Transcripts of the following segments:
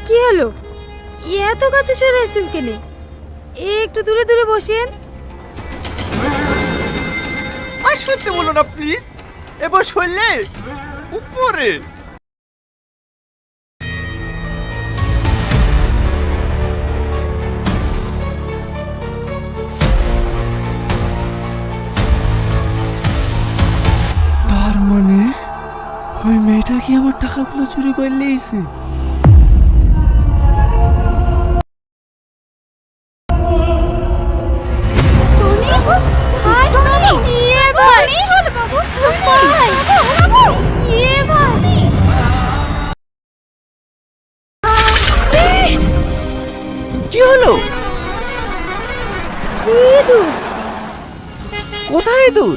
কি হলো? এত কাছে সরে আসছেন কেন? একটু দূরে দূরে বসেন। আর শুনতে বলো না প্লিজ। এবার শুনলে উপরে। তার মানে ওই মেয়েটা কি আমার টাকাগুলো চুরি করে নিয়েছে? কি হলো? ইঁদুর কোথায় দূর?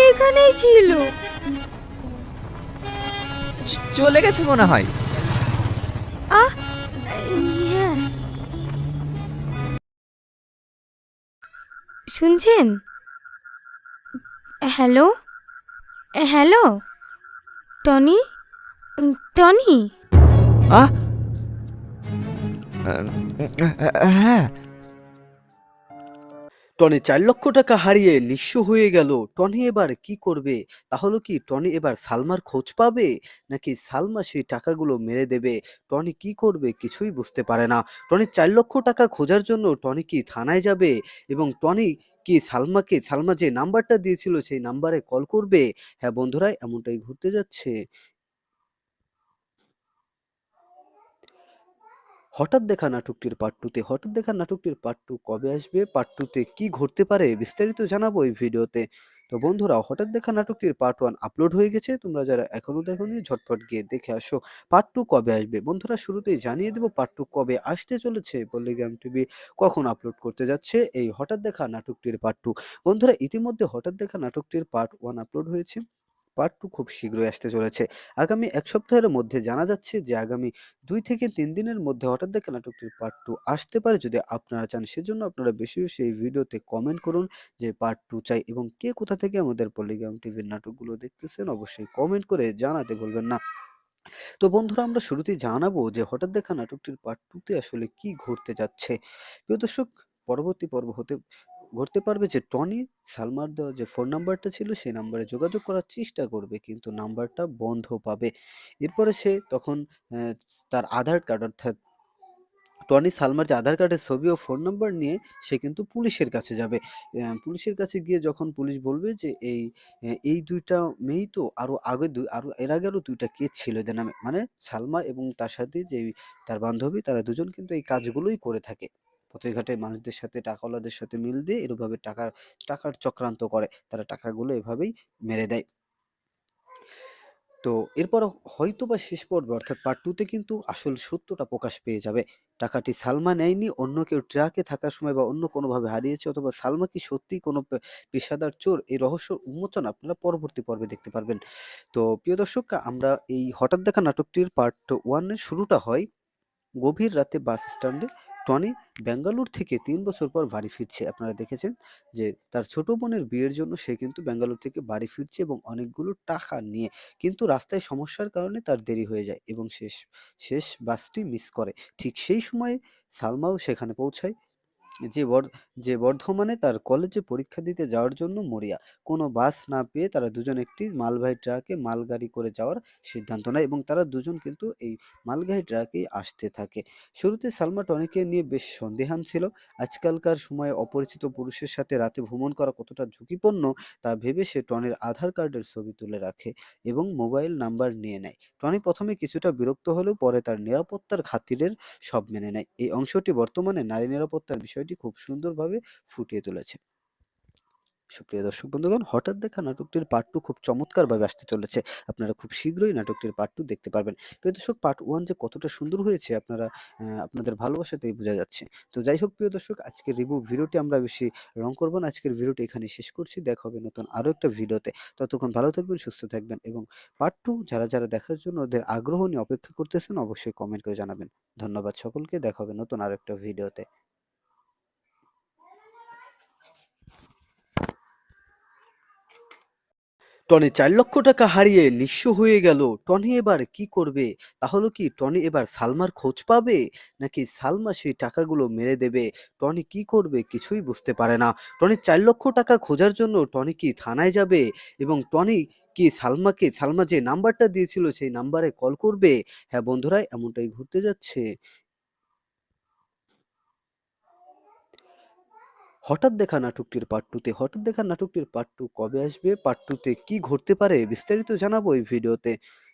এখানেই ছিল। চলে গেছে মনে হয়। আহ, হ্যাঁ। শুনছেন? Hello, hello, Tony, Tony. আহ হ্যাঁ। টনি 4 লক্ষ টাকা হারিয়ে নিঃস্ব হয়ে গেল। টনি এবার কি করবে? তাহলে কি টনি এবার সালমার খোঁজ পাবে, নাকি সালমা সেই টাকাগুলো মেরে দেবে? টনি কি করবে কিছুই বুঝতে পারে না। টনি 4 লক্ষ টাকা খোঁজার জন্য টনি কি থানায় যাবে, এবং টনি কি সালমা যে নাম্বারটা দিয়েছিল সেই নাম্বারে কল করবে? হ্যাঁ বন্ধুরা, এমনটাই ঘুরতে যাচ্ছে। হঠাৎ দেখা নাটকটির পার্ট 2 তে। হঠাৎ দেখা নাটকটির পার্ট 2 কবে আসবে? পার্ট 2 তে কি ঘটতে পারে? বিস্তারিত জানাবো এই ভিডিওতে। তো বন্ধুরা, হঠাৎ দেখা নাটকটির পার্ট 1 আপলোড হয়ে গেছে। তোমরা যারা এখনো দেখোনি ঝটপট গিয়ে দেখে আসো। পার্ট 2 কবে আসবে? বন্ধুরা, শুরুতেই জানিয়ে দেব পার্ট 2 কবে আসতে চলেছে। পল্লিগ্রাম টিভি কখন আপলোড করতে যাচ্ছে এই হঠাৎ দেখা নাটকটির পার্ট 2। বন্ধুরা, ইতিমধ্যে হঠাৎ দেখা নাটকটির পার্ট 1 আপলোড হয়েছে। পার্ট 2 খুব শীঘ্রই আসতে চলেছে। আগামী ১ সপ্তাহের মধ্যে জানা যাচ্ছে যে আগামী ২ থেকে ৩ দিনের মধ্যে হঠাৎ দেখা নাটকটির পার্ট 2 আসতে পারে, যদি আপনারা চান। সেজন্য আপনারা বেশি, বেশি এই ভিডিওতে কমেন্ট করুন যে পার্ট 2 চাই, এবং কে কোথা থেকে আমাদের পল্লিগ্রাম টিভির নাটকগুলো দেখতেছেন অবশ্যই কমেন্ট করে জানাতে ভুলবেন না। তো বন্ধুরা, আমরা শুরুতেই জানাবো যে হঠাৎ দেখা নাটকটির পার্ট 2 তে আসলে কি ঘটতে যাচ্ছে। প্রিয় দর্শক, পরবর্তী পর্ব হতে ঘটতে পারবে যে টনি সালমার দেওয়া যে ফোন নাম্বারটা ছিল সেই নাম্বারে যোগাযোগ করার চেষ্টা করবে, কিন্তু নাম্বারটা বন্ধ পাবে। এরপরে সে তখন আহ, তার আধার কার্ড, অর্থাৎ টনি সালমার যে আধার কার্ডের ছবি ও ফোন নাম্বার নিয়ে সে কিন্তু পুলিশের কাছে যাবে। পুলিশের কাছে গিয়ে যখন পুলিশ বলবে যে এই ২টা মেয়েই তো আরো এর আগে আরো ২টা কেস ছিল এদের নামে। মানে সালমা এবং তার সাথে যে তার বান্ধবী, তারা দুজন কিন্তু এই কাজগুলোই করে থাকে। পথে-ঘাটে মানুষদের সাথে, টাকাওয়ালাদের সাথে মিল দিয়ে এভাবে টাকার চক্রান্ত করে। তারা টাকাগুলো এভাবেই মেরে দেয়। তো এরপর হয়তোবা শেষ পর্বে, অর্থাৎ পার্ট 2 তে কিন্তু আসল সত্যটা প্রকাশ পেয়ে যাবে। টাকাটি সালমা নেয়নি, অন্য কেউ ট্রাকে থাকার সময় বা অন্য কোনোভাবে হারিয়েছে, অথবা সালমা কি সত্যিই কোনো পেশাদার চোর? এই রহস্য উন্মোচন আপনারা পরবর্তী পর্বে দেখতে পারবেন। তো প্রিয় দর্শক, আমরা এই হঠাৎ দেখা নাটকটির পার্ট 1 এর শুরুটা হয় গভীর রাতে বাস স্ট্যান্ডে। টনি বেঙ্গালুর থেকে ৩ বছর পর বাড়ি ফিরছে। আপনারা দেখেছেন যে তার ছোট বোনের বিয়ের জন্য সে কিন্তু বেঙ্গালুর থেকে বাড়ি ফিরছে এবং অনেকগুলো টাকা নিয়ে। কিন্তু রাস্তায় সমস্যার কারণে তার দেরি হয়ে যায় এবং শেষ শেষ বাসটি মিস করে। ঠিক সেই সময়ে সালমাও সেখানে পৌঁছায়, যে বর যে বর্ধমানে তার কলেজে পরীক্ষা দিতে যাওয়ার জন্য মরিয়া। কোনো বাস না পেয়ে তারা দুজন একটি মালবাহী ট্রাকে মালগাড়ি করে যাওয়ার সিদ্ধান্ত নেয়, এবং তারা দুজন কিন্তু এই মালগাড়ি ট্রাকেই আসতে থাকে। শুরুতে সালমা টনিকে নিয়ে বেশ সন্দিহান ছিল। আজকালকার সময়ে অপরিচিত পুরুষের সাথে রাতে ভ্রমণ করা কতটা ঝুঁকিপূর্ণ তা ভেবে সে টনির আধার কার্ডের ছবি তুলে রাখে এবং মোবাইল নাম্বার নিয়ে নেয়। টনি প্রথমে কিছুটা বিরক্ত হলেও পরে তার নিরাপত্তার খাতিরের সব মেনে নেয়। এই অংশটি বর্তমানে নারী নিরাপত্তার বিষয়টি খুব সুন্দরভাবে ফুটিয়ে তুলেছে। সুপ্রিয় দর্শক বন্ধুগণ, হঠাৎ দেখা নাটকটির পার্ট 2 খুব চমৎকারভাবে আসতে চলেছে। আপনারা খুব শীঘ্রই নাটকটির পার্ট 2 দেখতে পারবেন। প্রিয় দর্শক, পার্ট 1 যে কতটা সুন্দর হয়েছে আপনারা আপনাদের ভালোবাসাতেই বোঝা যাচ্ছে। তো যাই হোক প্রিয় দর্শক, আজকের রিভিউ ভিডিওটি আমরা বেশি লং করব না। আজকের ভিডিওটি এখানেই শেষ করছি। দেখা হবে নতুন আরো একটা ভিডিওতে। ততক্ষণ ভালো থাকবেন, সুস্থ থাকবেন, এবং পার্ট 2 যারা দেখার জন্য ওদের আগ্রহ নিয়ে অপেক্ষা করতেছেন অবশ্যই কমেন্ট করে জানাবেন। ধন্যবাদ সকলকে। দেখা হবে নতুন আরো একটা ভিডিওতে। টনি ৪,০০,০০০ হারিয়ে নিঃস্ব হয়ে গেল। টনি এবার কি করবে? তাহলে কি টনি এবার সালমার খোঁজ পাবে? নাকি সালমা সেই টাকাগুলো মেরে দেবে? টনি কি করবে কিছুই বুঝতে পারে না। টনির ৳৪,০০,০০০ খোঁজার জন্য টনি কি থানায় যাবে? এবং টনি কি সালমা যে নাম্বারটা দিয়েছিল সেই নাম্বারে কল করবে? হ্যাঁ বন্ধুরা, এমনটাই ঘটতে যাচ্ছে। হঠাৎ দেখা নাটকটির পার্ট 2 তে হঠাৎ দেখা নাটকটির পার্ট 2 কবে আসবে? পার্ট 2 তে কি ঘটতে পারে? বিস্তারিত জানাবো এই ভিডিওতে।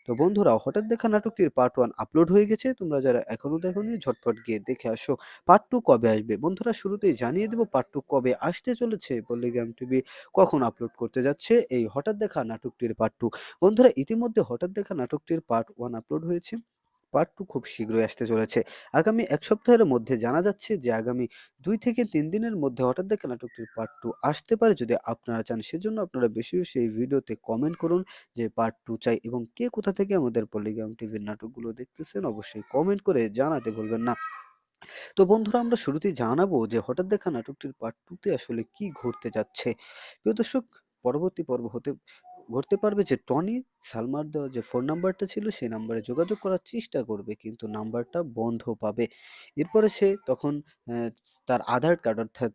তো বন্ধুরা, হঠাৎ দেখা নাটকটির পার্ট 1 আপলোড হয়ে গেছে। তোমরা যারা এখনো দেখোনি ঝটপট গিয়ে দেখে আসো। পার্ট 2 কবে আসবে? বন্ধুরা, শুরুতেই জানিয়ে দেব পার্ট 2 কবে আসতে চলেছে। পল্লিগ্রাম টিভি কখন আপলোড করতে যাচ্ছে এই হঠাৎ দেখা নাটকটির পার্ট 2। বন্ধুরা, ইতিমধ্যে হঠাৎ দেখা নাটকটির পার্ট 1 আপলোড হয়েছে। পার্ট 2 খুব শীঘ্রই আসতে চলেছে। আগামী ১ সপ্তাহের মধ্যে জানা যাচ্ছে যে আগামী ২ থেকে ৩ দিনের মধ্যে হঠাৎ দেখা নাটকটির পার্ট 2 আসতে পারে যদি আপনারা চান। সেজন্য আপনারা বেশি, বেশি এই ভিডিওতে কমেন্ট করুন যে পার্ট 2 চাই এবং কে কোথা থেকে আমাদের পল্লিগ্রাম টিভির নাটকগুলো দেখতেছেন অবশ্যই কমেন্ট করে জানাতে ভুলবেন না। তো বন্ধুরা, আমরা শুরুতেই জানাবো যে হঠাৎ দেখা নাটকটির পার্ট 2 তে আসলে কি ঘটতে যাচ্ছে। প্রিয় দর্শক, পরবর্তী পর্ব হতে ঘটতে পারবে যে টনি সালমার দেওয়া যে ফোন নাম্বারটা ছিল সেই নাম্বারে যোগাযোগ করার চেষ্টা করবে কিন্তু নাম্বারটা বন্ধ পাবে। এরপরে সে তখন আহ, তার আধার কার্ড অর্থাৎ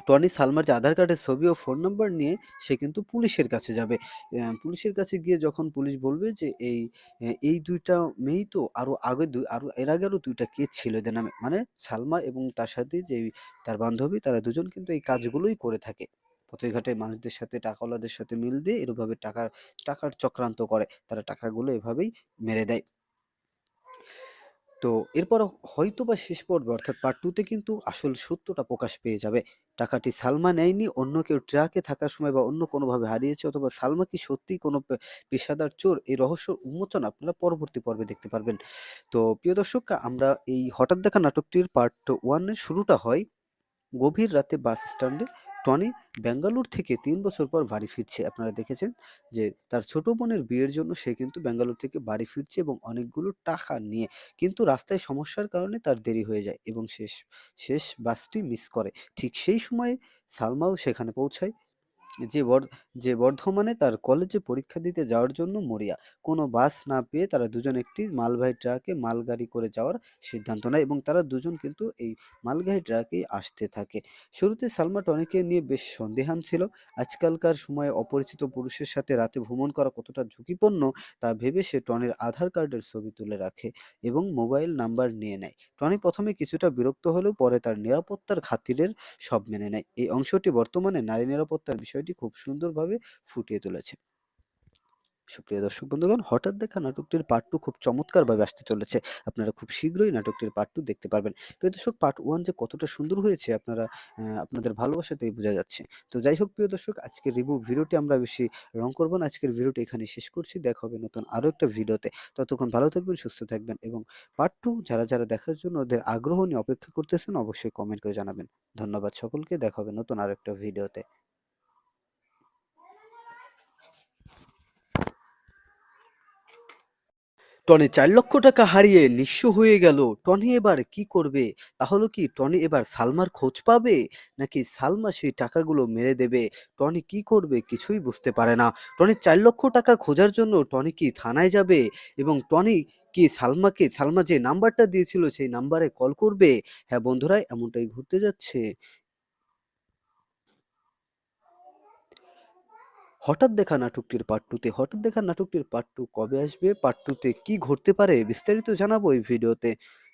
টনি সালমার যে আধার কার্ডের ছবি ও ফোন নাম্বার নিয়ে সে কিন্তু পুলিশের কাছে যাবে। পুলিশের কাছে গিয়ে যখন পুলিশ বলবে যে এই ২ টা মেয়েই তো আরো এর আগে আরো ২ টা কেস ছিল এদের নামে। মানে সালমা এবং তার সাথে যে তার বান্ধবী তারা দুজন কিন্তু এই কাজগুলোই করে থাকে। পথে ঘাটে মানুষদের সাথে টাকাওয়ালাদের সাথে মিল দিয়ে এভাবে টাকার চক্রান্ত করে। তারা টাকাগুলো এভাবেই মেরে দেয়। তো এরপর হয়তোবা শেষ পর্বে অর্থাৎ পার্ট 2 তে কিন্তু আসল সত্যটা প্রকাশ পেয়ে যাবে। টাকাটি সালমা নেয়নি, অন্য কেউ ট্রাকে থাকার সময় বা অন্য কোনোভাবে হারিয়েছে অথবা সালমা কি সত্যিই কোনো পেশাদার চোর? এই রহস্য উন্মোচন আপনারা পরবর্তী পর্বে দেখতে পারবেন। তো প্রিয় দর্শক, আমরা এই হঠাৎ দেখা নাটকটির পার্ট 1 এর শুরুটা হয় গভীর রাতে বাস স্ট্যান্ডে। টনি ব্যাঙ্গালোর থেকে ৩ বছর পর বাড়ি ফিরছে। আপনারা দেখেছেন যে তার ছোট বোনের বিয়ের জন্য সে কিন্তু ব্যাঙ্গালোর থেকে বাড়ি ফিরছে এবং অনেকগুলো টাকা নিয়ে। কিন্তু রাস্তায় সমস্যার কারণে তার দেরি হয়ে যায় এবং শেষ বাসটি মিস করে। ঠিক সেই সময়ে সালমাও সেখানে পৌঁছায়। যে বর যে বর্ধমানে তার কলেজে পরীক্ষা দিতে যাওয়ার জন্য মরিয়া। কোনো বাস না পেয়ে তারা দুজন একটি মালবাহী ট্রাকে মালগাড়ি করে যাওয়ার সিদ্ধান্ত নেয় এবং তারা দুজন কিন্তু এই মালগাড়ি ট্রাকেই আসতে থাকে। শুরুতে সালমা টনিকে নিয়ে বেশ সন্দিহান ছিল। আজকালকার সময়ে অপরিচিত পুরুষের সাথে রাতে ভ্রমণ করা কতটা ঝুঁকিপূর্ণ তা ভেবে সে টনির আধার কার্ডের ছবি তুলে রাখে এবং মোবাইল নাম্বার নিয়ে নেয়। টনি প্রথমে কিছুটা বিরক্ত হলেও পরে তার নিরাপত্তার খাতিরের সব মেনে নেয়। এই অংশটি বর্তমানে নারী নিরাপত্তার বিষয়টি খুব সুন্দরভাবে ফুটিয়ে তুলেছে। সুপ্রিয় দর্শক বন্ধুগণ, হঠাৎ দেখা নাটকটির পার্ট 2 খুব চমৎকারভাবে আসতে চলেছে। আপনারা খুব শীঘ্রই নাটকটির পার্ট 2 দেখতে পারবেন। প্রিয় দর্শক, পার্ট 1 যে কতটা সুন্দর হয়েছে আপনারা আপনাদের ভালোবাসাতেই বোঝা যাচ্ছে। তো যাই হোক প্রিয় দর্শক, আজকের রিভিউ ভিডিওটি আমরা বেশি রং করব না। আজকের ভিডিওটি এখানেই শেষ করছি। দেখা হবে নতুন আরো একটা ভিডিওতে। ততক্ষণ ভালো থাকবেন, সুস্থ থাকবেন এবং পার্ট 2 যারা দেখার জন্য ওদের আগ্রহ নিয়ে অপেক্ষা করতেছেন অবশ্যই কমেন্ট করে জানাবেন। ধন্যবাদ সকলকে। দেখা হবে নতুন আরো একটা ভিডিওতে। টনি ৪,০০,০০০ হারিয়ে নিঃস্ব হয়ে গেল। টনি এবার কি করবে? তাহলে কি টনি এবার সালমার খোঁজ পাবে? নাকি সালমা সেই টাকাগুলো মেরে দেবে? টনি কি করবে কিছুই বুঝতে পারে না। টনির ৳৪,০০,০০০ খোঁজার জন্য টনি কি থানায় যাবে? এবং টনি কি সালমা যে নাম্বারটা দিয়েছিল সেই নাম্বারে কল করবে? হ্যাঁ বন্ধুরা, এমনটাই ঘটতে যাচ্ছে। হঠাৎ দেখা নাটকটির পার্ট 2 তে হঠাৎ দেখা নাটকটির পার্ট 2 কবে আসবে? পার্ট 2 তে কি ঘটতে পারে? বিস্তারিত জানাবো এই ভিডিওতে।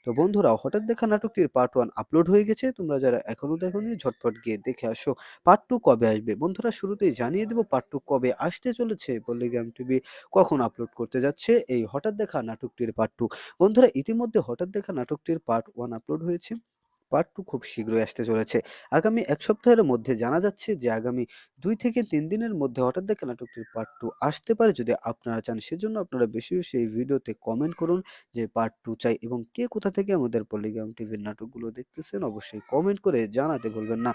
তো বন্ধুরা, হঠাৎ দেখা নাটকটির পার্ট 1 আপলোড হয়ে গেছে। তোমরা যারা এখনো দেখোনি ঝটপট গিয়ে দেখে আসো। পার্ট 2 কবে আসবে? বন্ধুরা, শুরুতেই জানিয়ে দেব পার্ট 2 কবে আসতে চলেছে। পল্লিগ্রাম টিভি কখন আপলোড করতে যাচ্ছে এই হঠাৎ দেখা নাটকটির পার্ট 2। বন্ধুরা, ইতিমধ্যে হঠাৎ দেখা নাটকটির পার্ট 1 আপলোড হয়েছে। পার্ট 2 খুব শীঘ্রই আসতে চলেছে। আগামী ১ সপ্তাহের মধ্যে জানা যাচ্ছে যে আগামী ২ থেকে ৩ দিনের মধ্যে হঠাৎ দেখা নাটকটির পার্ট 2 আসতে পারে যদি আপনারা চান। সেজন্য আপনারা বেশি, বেশি এই ভিডিওতে কমেন্ট করুন যে পার্ট 2 চাই এবং কে কোথা থেকে আমাদের পল্লিগ্রাম টিভির নাটকগুলো দেখতেছেন অবশ্যই কমেন্ট করে জানাতে ভুলবেন না।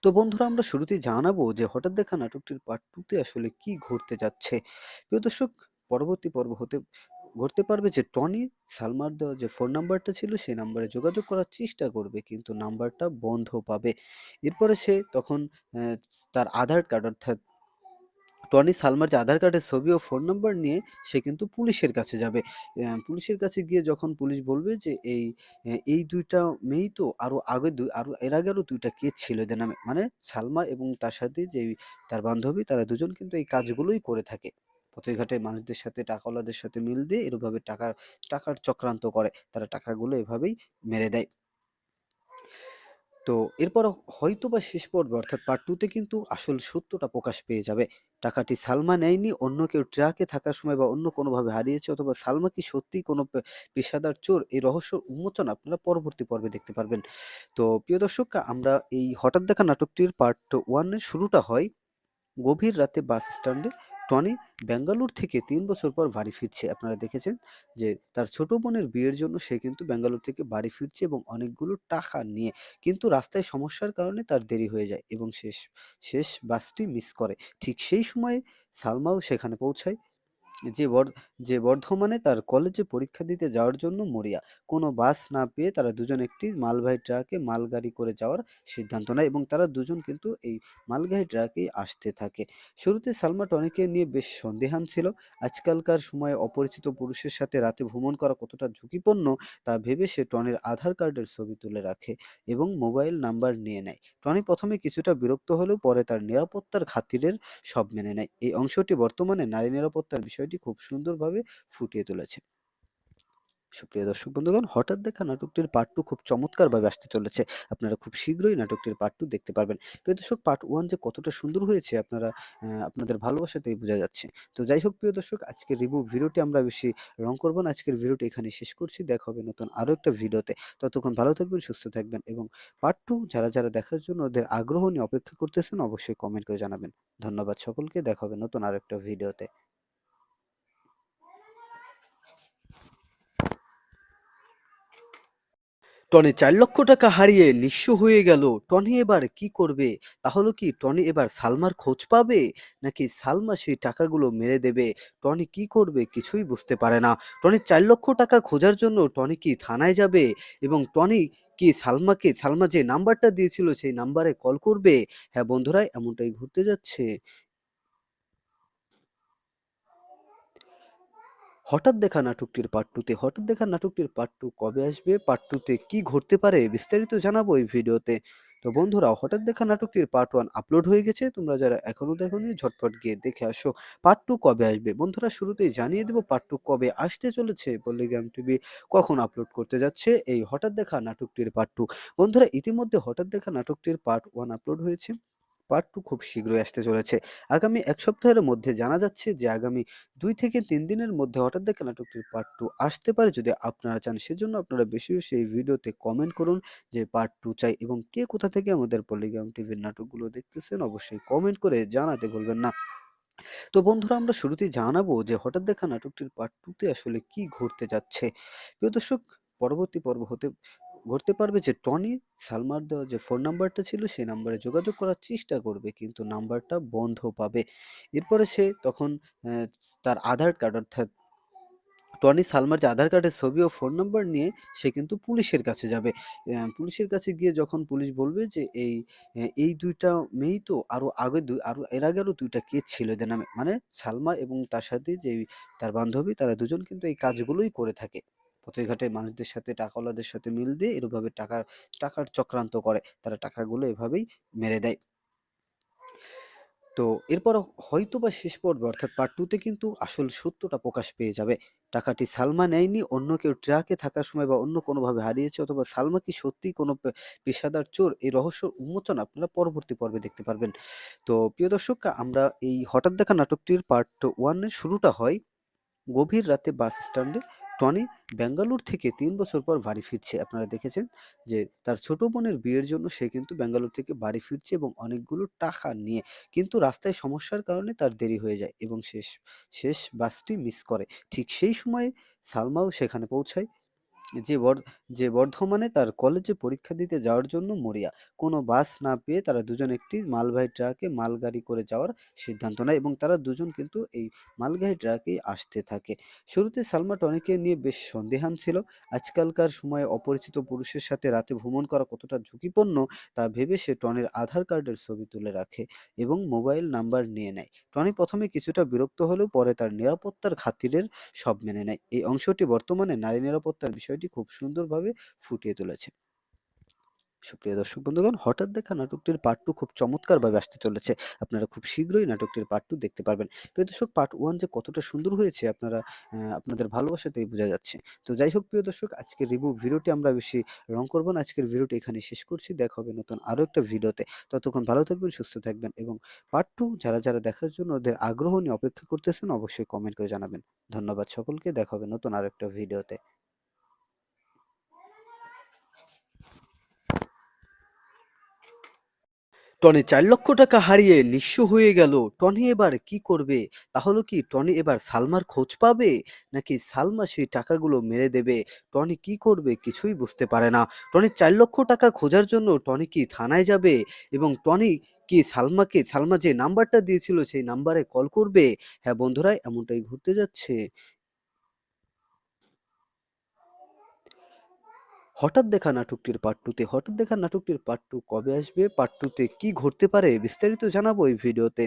তো বন্ধুরা, আমরা শুরুতেই জানাবো যে হঠাৎ দেখা নাটকটির পার্ট 2 তে আসলে কি ঘটতে যাচ্ছে। প্রিয় দর্শক, পরবর্তী পর্ব হতে ঘটতে পারবে যে টনি সালমার দেওয়া যে ফোন নাম্বারটা ছিল সেই নাম্বারে যোগাযোগ করার চেষ্টা করবে কিন্তু নাম্বারটা বন্ধ পাবে। এরপরে সে তখন তার আধার কার্ড অর্থাৎ টনি সালমার যে আধার কার্ডের ছবি ও ফোন নাম্বার নিয়ে সে কিন্তু পুলিশের কাছে যাবে। পুলিশের কাছে গিয়ে যখন পুলিশ বলবে যে এই ২ টা মেয়েই তো আরো এর আগে আরো ২ টা কেস ছিল এদের নামে। মানে সালমা এবং তার সাথে যেই তার বান্ধবী তারা দুজন কিন্তু এই কাজগুলোই করে থাকে। পথে ঘাটে মানুষদের সাথে টাকাওয়ালাদের সাথে মিল দিয়ে এরভাবে টাকার চক্রান্ত করে। তারা টাকাগুলো এভাবেই মেরে দেয়। তো এরপর হয়তোবা শেষ পর্বে অর্থাৎ পার্ট 2 তে কিন্তু আসল সত্যটা প্রকাশ পেয়ে যাবে। টাকাটি সালমা নেয়নি, অন্য কেউ ট্রাকে থাকার সময় বা অন্য কোনোভাবে হারিয়েছে অথবা সালমা কি সত্যিই কোনো পেশাদার চোর? এই রহস্য উন্মোচন আপনারা পরবর্তী পর্বে দেখতে পারবেন। তো প্রিয় দর্শক, আমরা এই হঠাৎ দেখা নাটকটির পার্ট 1 এর শুরুটা হয় গভীর রাতে বাস স্ট্যান্ডে। টনি বেঙ্গালুর থেকে ৩ বছর পর বাড়ি ফিরছে। আপনারা দেখেছেন যে তার ছোট বোনের বিয়ের জন্য সে কিন্তু বেঙ্গালুর থেকে বাড়ি ফিরছে এবং অনেকগুলো টাকা নিয়ে। কিন্তু রাস্তায় সমস্যার কারণে তার দেরি হয়ে যায় এবং শেষ বাসটি মিস করে। ঠিক সেই সময়ে সালমাও সেখানে পৌঁছায়। যে বর যে বর্ধমানে তার কলেজে পরীক্ষা দিতে যাওয়ার জন্য মরিয়া। কোনো বাস না পেয়ে তারা দুজন একটি মালবাহী ট্রাকে মালগাড়ি করে যাওয়ার সিদ্ধান্ত নেয় এবং তারা দুজন কিন্তু এই মালগাড়ি ট্রাকেই আসতে থাকে। শুরুতে সালমা টনিকে নিয়ে বেশ সন্দিহান ছিল। আজকালকার সময়ে অপরিচিত পুরুষের সাথে রাতে ভ্রমণ করা কতটা ঝুঁকিপূর্ণ তা ভেবে সে টনির আধার কার্ডের ছবি তুলে রাখে এবং মোবাইল নাম্বার নিয়ে নেয়। টনি প্রথমে কিছুটা বিরক্ত হলেও পরে তার নিরাপত্তার খাতিরের সব মেনে নেয়। এই অংশটি বর্তমানে নারী নিরাপত্তার বিষয়টি খুব সুন্দরভাবে ফুটিয়ে তুলেছে। সুপ্রিয় দর্শক বন্ধুগণ, হঠাৎ দেখা নাটকটির পার্ট 2 খুব চমৎকারভাবে আসতে চলেছে। আপনারা খুব শীঘ্রই নাটকটির পার্ট 2 দেখতে পারবেন। প্রিয় দর্শক, পার্ট 1 যে কতটা সুন্দর হয়েছে আপনারা আপনাদের ভালোবাসাতেই বোঝা যাচ্ছে। তো যাই হোক প্রিয় দর্শক, আজকের রিভিউ ভিডিওটি আমরা বেশি রং করব না। আজকের ভিডিওটি এখানেই শেষ করছি। দেখা হবে নতুন আরো একটা ভিডিওতে। ততক্ষণ ভালো থাকবেন, সুস্থ থাকবেন এবং পার্ট 2 যারা দেখার জন্য ওদের আগ্রহ নিয়ে অপেক্ষা করতেছেন অবশ্যই কমেন্ট করে জানাবেন। ধন্যবাদ সকলকে। দেখা হবে নতুন আরেকটা ভিডিওতে। টনি ৪,০০,০০০ টাকা হারিয়ে নিঃস্ব হয়ে গেল। টনি এবার কি করবে? তাহলে কি টনি এবার সালমার খোঁজ পাবে? নাকি সালমা সেই টাকাগুলো মেরে দেবে? টনি কি করবে? কিছুই বুঝতে পারে না। টনির ৪,০০,০০০ টাকা খোঁজার জন্য টনি কি থানায় যাবে? এবং টনি কি সালমা যে নাম্বারটা দিয়েছিল সেই নাম্বারে কল করবে? হ্যাঁ বন্ধুরা, এমনটাই ঘটতে যাচ্ছে। হঠাৎ দেখা নাটকটির পার্ট 2 কবে আসবে? পার্ট 2 তে কি ঘটতে পারে? বিস্তারিত জানাবো এই ভিডিওতে। তো বন্ধুরা, হঠাৎ দেখা নাটকটির পার্ট 1 আপলোড হয়ে গেছে। তোমরা যারা এখনো দেখোনি ঝটপট গিয়ে দেখে আসো। পার্ট 2 কবে আসবে? বন্ধুরা, শুরুতেই জানিয়ে দেব পার্ট 2 কবে আসতে চলেছে। পল্লিগ্রাম টিভি কখন আপলোড করতে যাচ্ছে এই হঠাৎ দেখা নাটকটির পার্ট 2। বন্ধুরা, ইতিমধ্যে হঠাৎ দেখা নাটকটির পার্ট 1 আপলোড হয়েছে। পার্ট 2 খুব শীঘ্রই আসতে চলেছে। আগামী ১ সপ্তাহের মধ্যে জানা যাচ্ছে যে আগামী ২ থেকে ৩ দিনের মধ্যে হঠাৎ দেখা নাটকটির পার্ট 2 আসতে পারে যদি আপনারা চান। সেজন্য আপনারা বেশি এই ভিডিওতে কমেন্ট করুন যে পার্ট 2 চাই এবং কে কোথা থেকে আমাদের পলিগ্রাম টিভির নাটকগুলো দেখতেছেন অবশ্যই কমেন্ট করে জানাতে ভুলবেন না। তো বন্ধুরা, আমরা শুরুতেই জানাবো যে হঠাৎ দেখা নাটকটির পার্ট 2 তে আসলে কি ঘটতে যাচ্ছে। প্রিয় দর্শক, পরবর্তী পর্ব হতে ঘটতে পারবে যে টনি সালমার দেওয়া যে ফোন নাম্বারটা ছিল সেই নাম্বারে যোগাযোগ করার চেষ্টা করবে কিন্তু নাম্বারটা বন্ধ পাবে। এরপরে সে তখন আহ, তার আধার কার্ড অর্থাৎ টনি সালমার যে আধার কার্ডের ছবি ও ফোন নাম্বার নিয়ে সে কিন্তু পুলিশের কাছে যাবে। পুলিশের কাছে গিয়ে যখন পুলিশ বলবে যে এই ২ টা মেয়েই তো আরো এর আগে আরো ২ টা কেস ছিল এদের নামে। মানে সালমা এবং তার সাথে যেই তার বান্ধবী তারা দুজন কিন্তু এই কাজগুলোই করে থাকে। পথে ঘাটে মানুষদের সাথে টাকাওয়ালাদের সাথে মিল দিয়ে এভাবে টাকার চক্রান্ত করে। তারা টাকাগুলো এভাবেই মেরে দেয়। তো এরপর হয়তোবা শেষ পর্বে অর্থাৎ পার্ট 2 তে কিন্তু আসল সত্যটা প্রকাশ পেয়ে যাবে। টাকাটি সালমা নেয়নি, অন্য কেউ ট্রাকে থাকার সময় বা অন্য কোনোভাবে হারিয়েছে অথবা সালমা কি সত্যিই কোনো পেশাদার চোর? এই রহস্য উন্মোচন আপনারা পরবর্তী পর্বে দেখতে পারবেন। তো প্রিয় দর্শক, আমরা এই হঠাৎ দেখা নাটকটির পার্ট 1 এর শুরুটা হয় গভীর রাতে বাস স্ট্যান্ডে। টনি বেঙ্গালুর থেকে ৩ বছর পর বাড়ি ফিরছে। আপনারা দেখেছেন যে তার ছোট বোনের বিয়ের জন্য সে কিন্তু বেঙ্গালুর থেকে বাড়ি ফিরছে এবং অনেকগুলো টাকা নিয়ে। কিন্তু রাস্তায় সমস্যার কারণে তার দেরি হয়ে যায় এবং শেষ বাসটি মিস করে। ঠিক সেই সময়ে সালমাও সেখানে পৌঁছায়। যে বর যে বর্ধমানে তার কলেজে পরীক্ষা দিতে যাওয়ার জন্য মরিয়া। কোনো বাস না পেয়ে তারা দুজন একটি মালবাহী ট্রাকে মালগাড়ি করে যাওয়ার সিদ্ধান্ত নেয় এবং তারা দুজন কিন্তু এই মালগাড়ি ট্রাকেই আসতে থাকে। শুরুতে সালমা টনিকে নিয়ে বেশ সন্দিহান ছিল। আজকালকার সময়ে অপরিচিত পুরুষের সাথে রাতে ভ্রমণ করা কতটা ঝুঁকিপূর্ণ তা ভেবে সে টনির আধার কার্ডের ছবি তুলে রাখে এবং মোবাইল নাম্বার নিয়ে নেয়। টনি প্রথমে কিছুটা বিরক্ত হলেও পরে তার নিরাপত্তার খাতিরের সব মেনে নেয়। এই অংশটি বর্তমানে নারী নিরাপত্তার বিষয়টি খুব সুন্দরভাবে ফুটিয়ে তুলেছে। সুপ্রিয় দর্শক বন্ধুগণ, হঠাৎ দেখা নাটকটির পার্ট 2 খুব চমৎকারভাবে আসতে চলেছে। আপনারা খুব শীঘ্রই নাটকটির পার্ট 2 দেখতে পারবেন। প্রিয় দর্শক, পার্ট 1 যে কতটা সুন্দর হয়েছে আপনারা আপনাদের ভালোবাসাতেই বোঝা যাচ্ছে। তো যাই হোক প্রিয় দর্শক, আজকের রিভিউ ভিডিওটি আমরা বেশি রং করব না। আজকের ভিডিওটি এখানেই শেষ করছি। দেখা হবে নতুন আরো একটা ভিডিওতে। ততক্ষণ ভালো থাকবেন, সুস্থ থাকবেন এবং পার্ট 2 যারা দেখার জন্য ওদের আগ্রহ নিয়ে অপেক্ষা করতেছেন অবশ্যই কমেন্ট করে জানাবেন। ধন্যবাদ সকলকে। দেখা হবে নতুন আরো একটা ভিডিওতে। টনি ৪,০০,০০০ টাকা হারিয়ে নিঃস্ব হয়ে গেল। টনি এবার কি করবে? তাহলে কি টনি এবার সালমার খোঁজ পাবে? নাকি সালমা সেই টাকাগুলো মেরে দেবে? টনি কি করবে কিছুই বুঝতে পারে না। টনির ৪,০০,০০০ টাকা খোঁজার জন্য টনি কি থানায় যাবে? এবং টনি কি সালমা যে নাম্বারটা দিয়েছিল সেই নাম্বারে কল করবে? হ্যাঁ বন্ধুরা, এমনটাই ঘটতে যাচ্ছে। হঠাৎ দেখা নাটকটির পার্ট 2 কবে আসবে? পার্ট 2 তে কি ঘটতে পারে? বিস্তারিত জানাবো এই ভিডিওতে।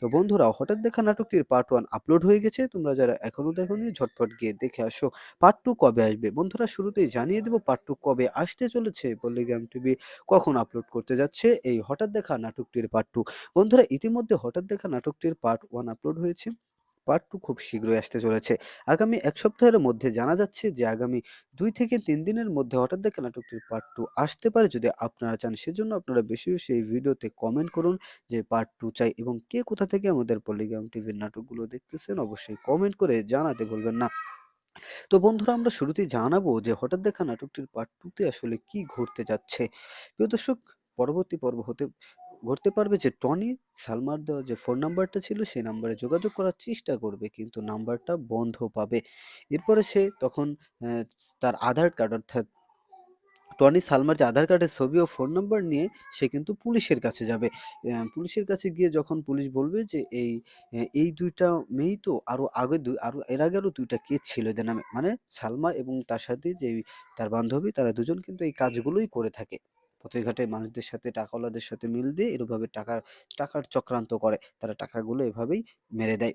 তো বন্ধুরা, হঠাৎ দেখা নাটকটির পার্ট 1 আপলোড হয়ে গেছে। তোমরা যারা এখনো দেখোনি ঝটপট গিয়ে দেখে আসো। পার্ট 2 কবে আসবে? বন্ধুরা, শুরুতেই জানিয়ে দেব পার্ট 2 কবে আসতে চলেছে। পল্লিগ্রাম টিভি কখন আপলোড করতে যাচ্ছে এই হঠাৎ দেখা নাটকটির পার্ট 2। বন্ধুরা, ইতিমধ্যে হঠাৎ দেখা নাটকটির পার্ট 1 আপলোড হয়েছে। পার্ট 2 খুব শীঘ্রই আসতে চলেছে। আগামী ১ সপ্তাহের মধ্যে জানা যাচ্ছে যে আগামী ২ থেকে ৩ দিনের মধ্যে হঠাৎ দেখা নাটকটির পার্ট 2 আসতে পারে যদি আপনারা চান। সেজন্য আপনারা বেশি এই ভিডিওতে কমেন্ট করুন যে পার্ট 2 চাই এবং কে কোথা থেকে আমাদের পলিগ্রাম টিভির নাটকগুলো দেখতেছেন অবশ্যই কমেন্ট করে জানাতে ভুলবেন না। তো বন্ধুরা, আমরা শুরুতেই জানাবো যে হঠাৎ দেখা নাটকটির পার্ট 2 তে আসলে কি ঘটতে যাচ্ছে। প্রিয় দর্শক, পরবর্তী পর্ব হতে ঘটতে পারবে যে টনি সালমার দেওয়া যে ফোন নাম্বারটা ছিল সেই নাম্বারে যোগাযোগ করার চেষ্টা করবে কিন্তু নাম্বারটা বন্ধ পাবে। এরপরে সে তখন আহ, তার আধার কার্ড অর্থাৎ টনি সালমার যে আধার কার্ডের ছবি ও ফোন নাম্বার নিয়ে সে কিন্তু পুলিশের কাছে যাবে। পুলিশের কাছে গিয়ে যখন পুলিশ বলবে যে এই ২ টা মেয়েই তো আরো এর আগে আরো ২ টা কেস ছিল এদের নামে। মানে সালমা এবং তার সাথে তার বান্ধবী তারা দুজন কিন্তু এই কাজগুলোই করে থাকে। পথে ঘাটে মানুষদের সাথে টাকাওয়ালাদের সাথে মিল দিয়ে এভাবে টাকার চক্রান্ত করে। তারা টাকাগুলো এভাবেই মেরে দেয়।